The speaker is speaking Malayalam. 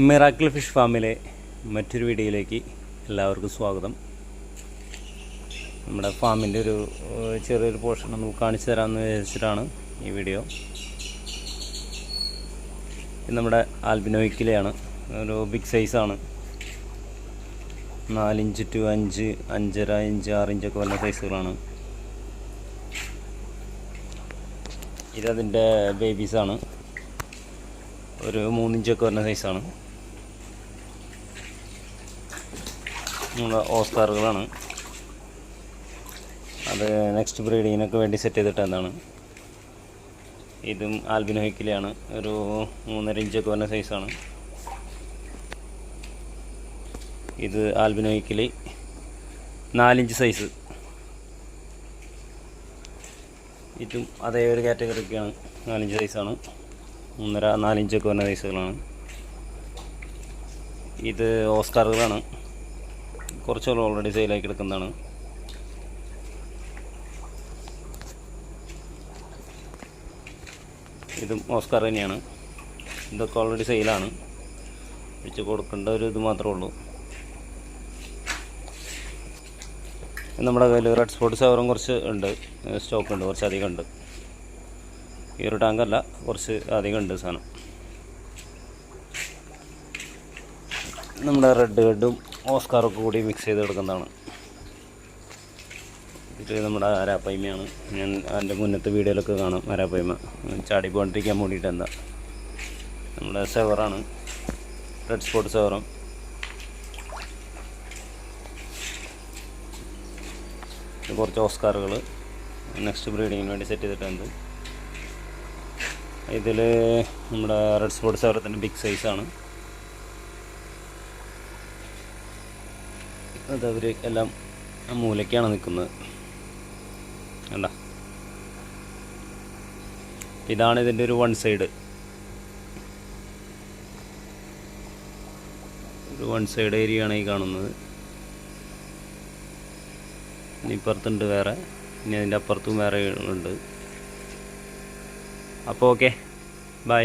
മിറാക്കിൾ ഫിഷ് ഫാമിലെ മറ്റൊരു വീഡിയോയിലേക്ക് എല്ലാവർക്കും സ്വാഗതം. നമ്മുടെ ഫാമിൻ്റെ ഒരു ചെറിയൊരു പോർഷൻ നമുക്ക് കാണിച്ചു തരാമെന്ന് വിചാരിച്ചിട്ടാണ് ഈ വീഡിയോ. ഇത് നമ്മുടെ ആൽബിനോയ്ക്കിലെയാണ്. ഒരു ബിഗ് സൈസാണ്. 4 ഇഞ്ച് ടു 5, 5.5 ഇഞ്ച്, 6 ഇഞ്ചൊക്കെ വരുന്ന സൈസുകളാണ്. ഇതതിൻ്റെ ബേബീസാണ്. ഒരു 3 ഇഞ്ചൊക്കെ വരുന്ന സൈസാണ്. നമ്മുടെ ഓസ്കാറുകളാണ്. അത് നെക്സ്റ്റ് ബ്രീഡിങ്ങിനൊക്കെ വേണ്ടി സെറ്റ് ചെയ്തിട്ടതാണ്. ഇതും ആൽബിനോയ്ക്കിലെയാണ്. ഒരു 3.5 ഇഞ്ചൊക്കെ വരുന്ന സൈസാണ്. ഇത് ആൽബിനോയ്ക്കിലി 4 ഇഞ്ച് സൈസ്. ഇതും അതേ ഒരു കാറ്റഗറിക്കാണ്. 4 ഇഞ്ച് സൈസാണ്. 3.5, 4 ഇഞ്ചൊക്കെ വരുന്ന സൈസുകളാണ്. ഇത് ഓസ്കാറുകളാണ്. കുറച്ചുകൂടെ ഓൾറെഡി സെയിലായി കിടക്കുന്നതാണ്. ഇതും ഓസ്കാർ തന്നെയാണ്. ഇതൊക്കെ ഓൾറെഡി സെയിലാണ്. വെച്ച് കൊടുക്കേണ്ട ഒരു ഇത് മാത്രമേ ഉള്ളൂ. നമ്മുടെ കയ്യിൽ റെഡ് സ്പോട്ട് സവറും കുറച്ച് ഉണ്ട്, സ്റ്റോക്ക് ഉണ്ട്, കുറച്ച് അധികം ഉണ്ട്. ഈ ഒരു ടാങ്കല്ല, കുറച്ച് അധികം ഉണ്ട് സാധനം. നമ്മുടെ റെഡ് ഹെഡും ഓസ്കാറൊക്കെ കൂടി മിക്സ് ചെയ്ത് എടുക്കുന്നതാണ്. ഇത് നമ്മുടെ അരാപ്പയ്മയാണ്. ഞാൻ അതിൻ്റെ മുന്നത്തെ വീഡിയോയിലൊക്കെ കാണാം. അരാപ്പയ്മ ചാടി പോകാണ്ടിരിക്കാൻ വേണ്ടിയിട്ട് എന്താ നമ്മുടെ സെവറാണ്, റെഡ് സ്പോട്ട് സെവറും. കുറച്ച് ഓസ്കാറുകൾ നെക്സ്റ്റ് ബ്രീഡിങ്ങിന് വേണ്ടി സെറ്റ് ചെയ്തിട്ടുണ്ട്. ഇതിൽ നമ്മുടെ റെഡ് സ്പോട്ട് സെവറത്തിൻ്റെ ബിഗ് സൈസാണ്. അതവർ എല്ലാം മൂലയ്ക്കാണ് നിൽക്കുന്നത്. കണ്ട, ഇതാണ് ഇതിൻ്റെ ഒരു വൺ സൈഡ് ഏരിയയാണ് ഈ കാണുന്നത്. ഇനി ഇപ്പുറത്തുണ്ട് വേറെ, ഇനി അതിൻ്റെ അപ്പുറത്തും വേറെ ഉണ്ട്. അപ്പോൾ ഓക്കെ, ബൈ.